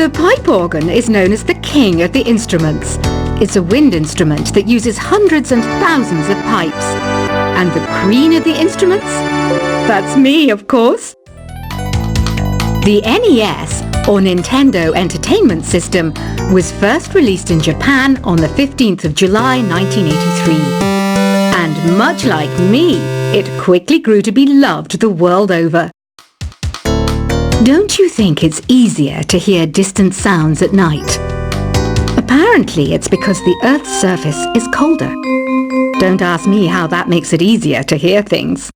The pipe organ is known as the king of the instruments. It's a wind instrument that uses hundreds and thousands of pipes. And the queen of the instruments? That's me, of course. The NES, or Nintendo Entertainment System, was first released in Japan on the 15th of July 1983. And much like me, it quickly grew to be loved the world over. Don't you think it's easier to hear distant sounds at night? Apparently it's because the Earth's surface is colder. Don't ask me how that makes it easier to hear things.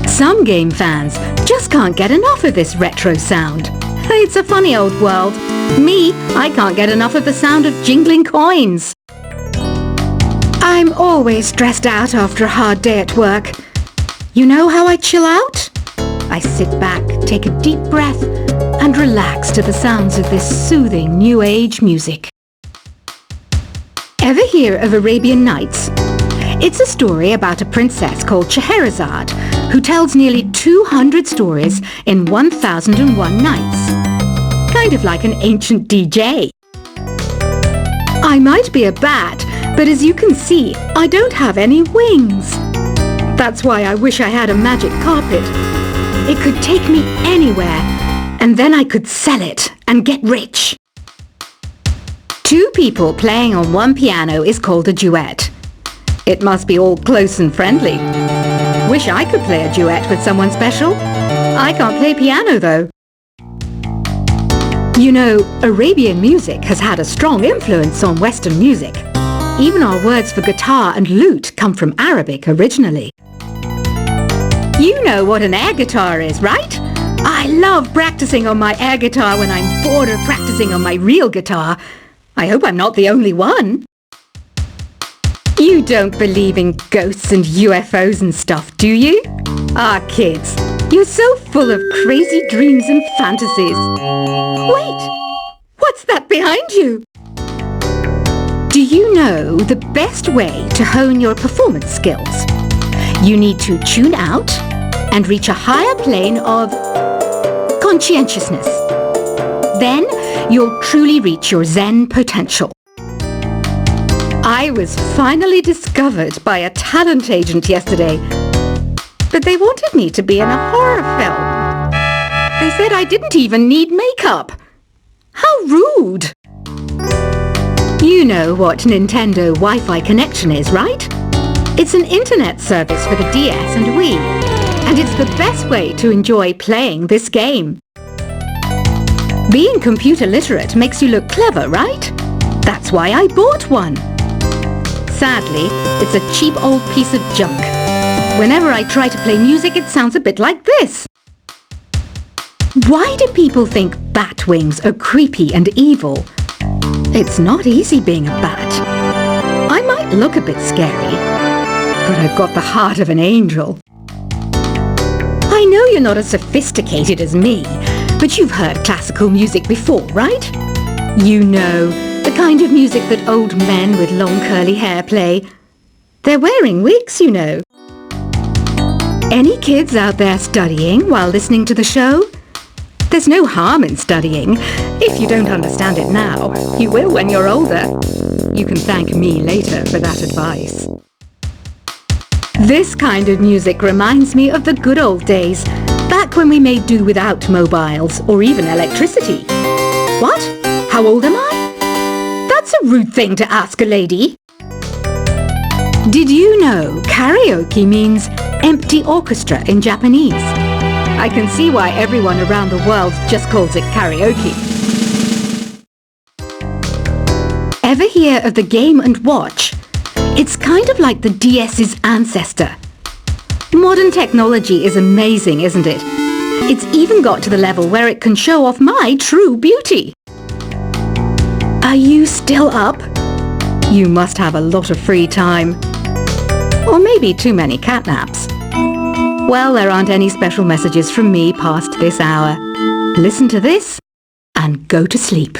Some game fans just can't get enough of this retro sound. It's a funny old world. Me, I can't get enough of the sound of jingling coins. I'm always stressed out after a hard day at work. You know how I chill out? I sit back, take a deep breath, and relax to the sounds of this soothing New Age music. Ever hear of Arabian Nights? It's a story about a princess called Scheherazade, who tells nearly 200 stories in 1001 nights. Kind of like an ancient DJ. I might be a bat, but as you can see, I don't have any wings. That's why I wish I had a magic carpet. It could take me anywhere, and then I could sell it and get rich. Two people playing on one piano is called a duet. It must be all close and friendly. Wish I could play a duet with someone special. I can't play piano though. You know, Arabian music has had a strong influence on Western music. Even our words for guitar and lute come from Arabic originally. You know what an air guitar is, right? I love practicing on my air guitar when I'm bored of practicing on my real guitar. I hope I'm not the only one. You don't believe in ghosts and UFOs and stuff, do you? Ah, kids, you're so full of crazy dreams and fantasies. Wait, what's that behind you? Do you know the best way to hone your performance skills? You need to tune out and reach a higher plane of conscientiousness. Then you'll truly reach your Zen potential. I was finally discovered by a talent agent yesterday, but they wanted me to be in a horror film. They said I didn't even need makeup. How rude! You know what Nintendo Wi-Fi connection is, right? It's an internet service for the DS and Wii, and it's the best way to enjoy playing this game. Being computer literate makes you look clever, right? That's why I bought one. Sadly, it's a cheap old piece of junk. Whenever I try to play music, it sounds a bit like this. Why do people think bat wings are creepy and evil? It's not easy being a bat. I might look a bit scary, but I've got the heart of an angel. I know you're not as sophisticated as me, but you've heard classical music before, right? You know, the kind of music that old men with long curly hair play. They're wearing wigs, you know. Any kids out there studying while listening to the show? There's no harm in studying. If you don't understand it now, you will when you're older. You can thank me later for that advice. This kind of music reminds me of the good old days, back when we made do without mobiles or even electricity. What? How old am I? That's a rude thing to ask a lady. Did you know karaoke means empty orchestra in Japanese? I can see why everyone around the world just calls it karaoke. Ever hear of the Game & Watch? It's kind of like the DS's ancestor. Modern technology is amazing, isn't it? It's even got to the level where it can show off my true beauty. Are you still up? You must have a lot of free time. Or maybe too many catnaps. Well, there aren't any special messages from me past this hour. Listen to this and go to sleep.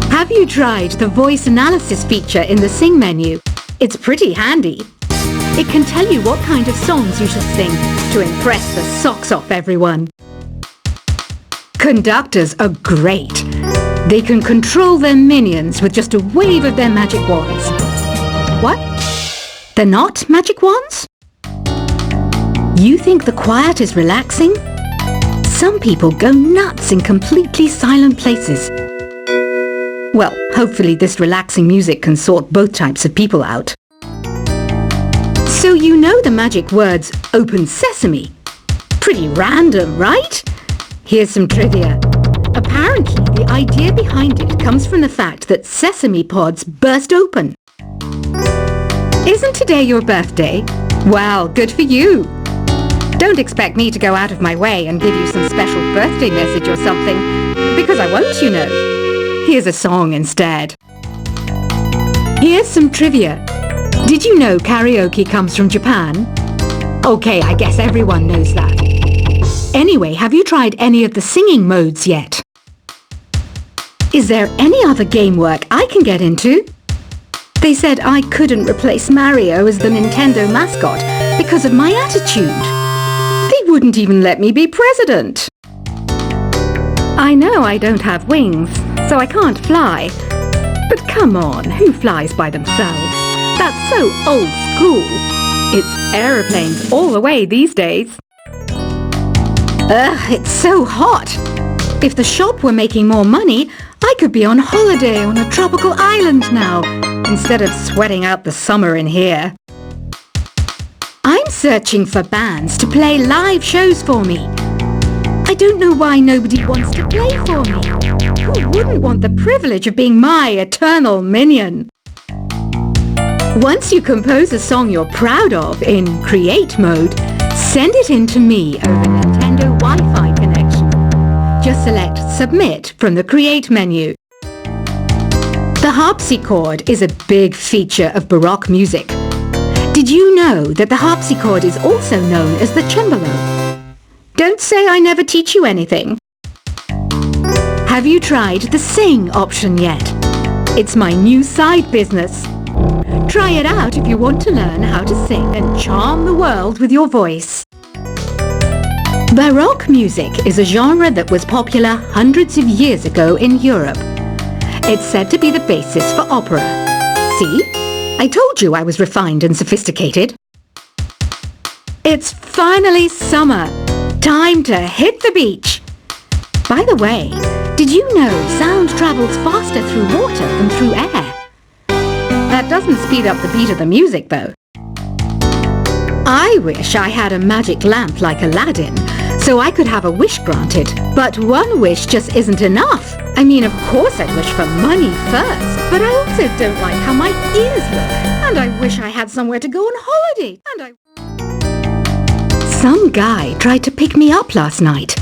Have you tried the voice analysis feature in the Sing menu? It's pretty handy. It can tell you what kind of songs you should sing to impress the socks off everyone. Conductors are great. They can control their minions with just a wave of their magic wands. What? They're not magic wands? You think the quiet is relaxing? Some people go nuts in completely silent places. Well, hopefully this relaxing music can sort both types of people out. So you know the magic words "Open Sesame." Pretty random, right? Here's some trivia. Apparently, the idea behind it comes from the fact that sesame pods burst open. Isn't today your birthday? Well, good for you. Don't expect me to go out of my way and give you some special birthday message or something, because I won't, you know. Here's a song instead. Here's some trivia. Did you know karaoke comes from Japan? Okay, I guess everyone knows that. Anyway, have you tried any of the singing modes yet? Is there any other game work I can get into? They said I couldn't replace Mario as the Nintendo mascot because of my attitude. They wouldn't even let me be president. I know I don't have wings, so I can't fly. But come on, who flies by themselves? That's so old school. It's aeroplanes all the way these days. Ugh, it's so hot. If the shop were making more money, I could be on holiday on a tropical island now, instead of sweating out the summer in here. I'm searching for bands to play live shows for me. I don't know why nobody wants to play for me. Who wouldn't want the privilege of being my eternal minion? Once you compose a song you're proud of in Create mode, send it in to me over Nintendo Wi-Fi connection. Just select Submit from the Create menu. The harpsichord is a big feature of Baroque music. Did you know that the harpsichord is also known as the cembalo? Don't say I never teach you anything. Have you tried the Sing option yet? It's my new side business. Try it out if you want to learn how to sing and charm the world with your voice. Baroque music is a genre that was popular hundreds of years ago in Europe. It's said to be the basis for opera. See? I told you I was refined and sophisticated. It's finally summer. Time to hit the beach. By the way, did you know sound travels faster through water than through air? That doesn't speed up the beat of the music, though. I wish I had a magic lamp like Aladdin, so I could have a wish granted. But one wish just isn't enough. I mean, of course I'd wish for money first, but I also don't like how my ears look. And I wish I had somewhere to go on holiday. Some guy tried to pick me up last night.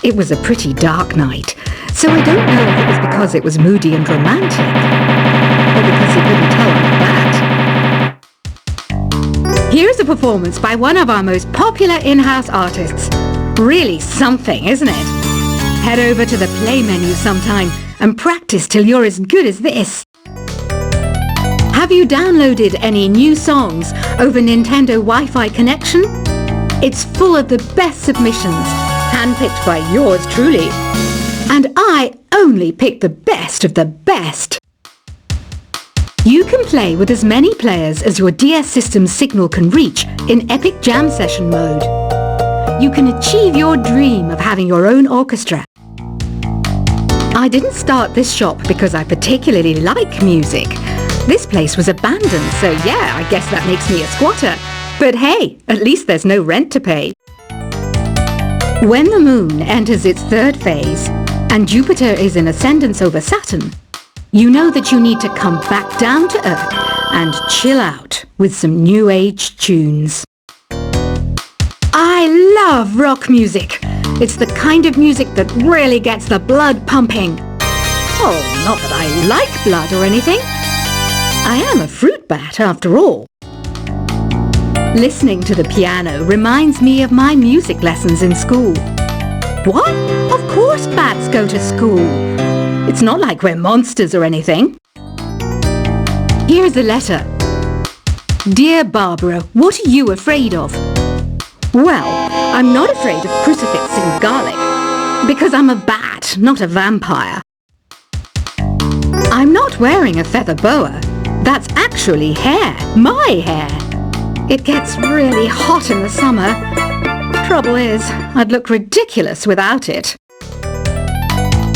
It was a pretty dark night, so I don't know if it was because it was moody and romantic, or because he couldn't tell I'm that. Here's a performance by one of our most popular in-house artists. Really something, isn't it? Head over to the play menu sometime and practice till you're as good as this. Have you downloaded any new songs over Nintendo Wi-Fi connection? It's full of the best submissions, handpicked by yours truly. And I only pick the best of the best. You can play with as many players as your DS system's signal can reach in Epic Jam Session mode. You can achieve your dream of having your own orchestra. I didn't start this shop because I particularly like music. This place was abandoned, so yeah, I guess that makes me a squatter. But hey, at least there's no rent to pay. When the moon enters its third phase, and Jupiter is in ascendance over Saturn, you know that you need to come back down to Earth and chill out with some new age tunes. I love rock music. It's the kind of music that really gets the blood pumping. Oh, not that I like blood or anything. I am a fruit bat after all. Listening to the piano reminds me of my music lessons in school. What? Of course bats go to school. It's not like we're monsters or anything. Here's a letter. Dear Barbara, what are you afraid of? Well, I'm not afraid of crucifix and garlic. Because I'm a bat, not a vampire. I'm not wearing a feather boa. That's actually hair, my hair. It gets really hot in the summer. Trouble is, I'd look ridiculous without it.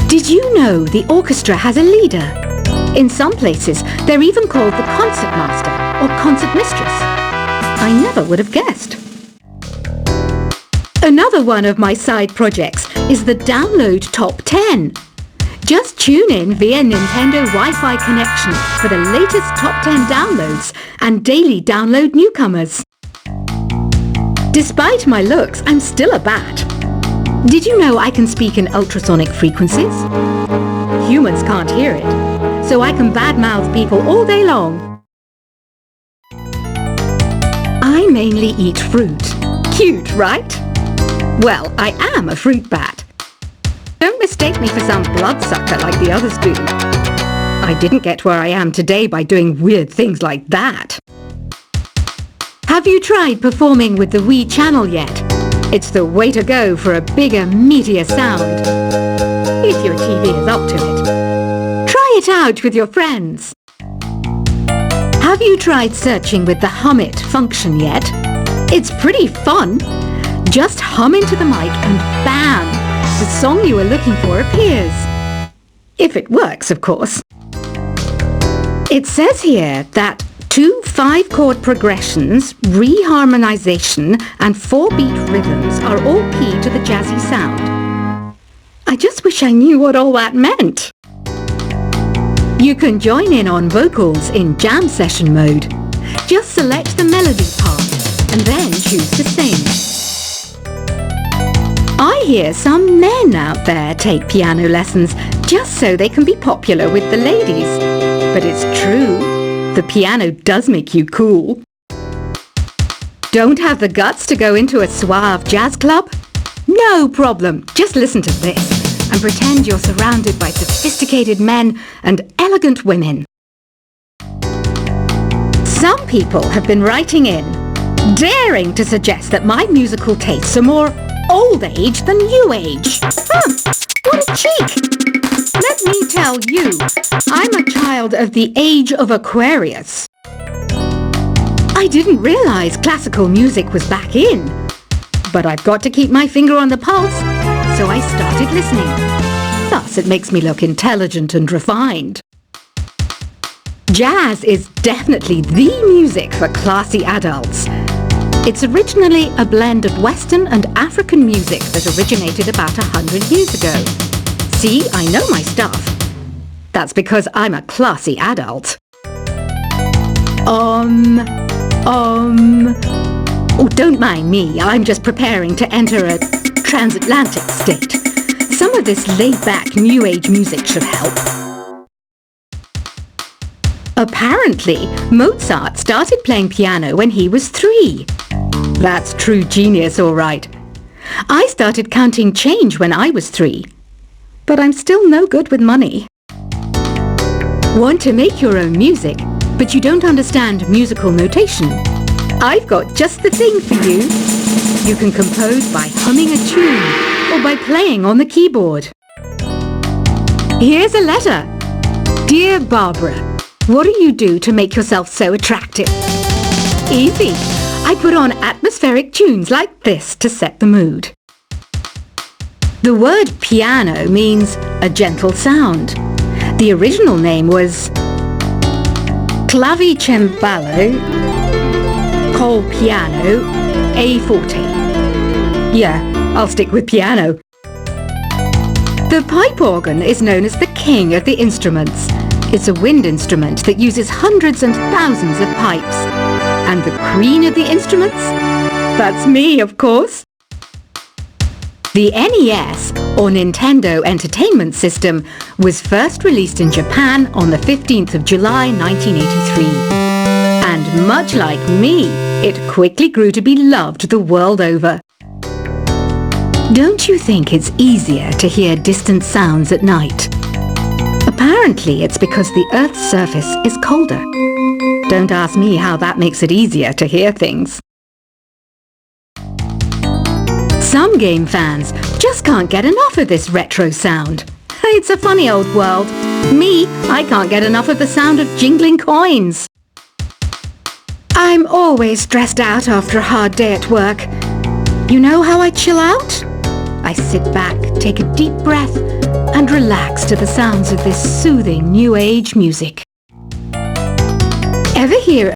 Did you know the orchestra has a leader? In some places, they're even called the concertmaster or concertmistress. I never would have guessed. Another one of my side projects is the Download Top 10. Just tune in via Nintendo Wi-Fi connection for the latest Top 10 downloads and daily download newcomers. Despite my looks, I'm still a bat. Did you know I can speak in ultrasonic frequencies? Humans can't hear it, so I can badmouth people all day long. I mainly eat fruit. Cute, right? Well, I am a fruit bat. Don't mistake me for some bloodsucker like the others do. I didn't get where I am today by doing weird things like that. Have you tried performing with the Wii channel yet? It's the way to go for a bigger, meatier sound. If your TV is up to it. Try it out with your friends. Have you tried searching with the Hum It function yet? It's pretty fun. Just hum into the mic and bam! The song you were looking for appears. If it works, of course. It says here that 2 5-chord progressions, reharmonization and 4-beat rhythms are all key to the jazzy sound. I just wish I knew what all that meant. You can join in on vocals in jam session mode. Just select the melody part and then choose to sing. I hear some men out there take piano lessons just so they can be popular with the ladies. But it's true, the piano does make you cool. Don't have the guts to go into a suave jazz club? No problem, just listen to this and pretend you're surrounded by sophisticated men and elegant women. Some people have been writing in, daring to suggest that my musical tastes are more old age than new age. What a cheek! Let me tell you, I'm a child of the age of Aquarius. I didn't realize classical music was back in, but I've got to keep my finger on the pulse, so I started listening. Thus, it makes me look intelligent and refined. Jazz is definitely the music for classy adults. It's originally a blend of Western and African music that originated about 100 years ago. See, I know my stuff. That's because I'm a classy adult. Oh, don't mind me. I'm just preparing to enter a transatlantic state. Some of this laid-back New Age music should help. Apparently, Mozart started playing piano when he was 3. That's true genius, all right. I started counting change when I was 3. But I'm still no good with money. Want to make your own music, but you don't understand musical notation? I've got just the thing for you. You can compose by humming a tune or by playing on the keyboard. Here's a letter. Dear Barbara, what do you do to make yourself so attractive? Easy. I put on atmospheric tunes like this to set the mood. The word piano means a gentle sound. The original name was clavicembalo col piano a forte. Yeah, I'll stick with piano. The pipe organ is known as the king of the instruments. It's a wind instrument that uses hundreds and thousands of pipes. And the queen of the instruments? That's me, of course. The NES, or Nintendo Entertainment System, was first released in Japan on the 15th of July 1983. And much like me, it quickly grew to be loved the world over. Don't you think it's easier to hear distant sounds at night? Apparently, it's because the Earth's surface is colder. Don't ask me how that makes it easier to hear things. Some game fans just can't get enough of this retro sound. It's a funny old world. Me, I can't get enough of the sound of jingling coins. I'm always stressed out after a hard day at work. You know how I chill out? I sit back, take a deep breath, and relax to the sounds of this soothing new age music. Ever hear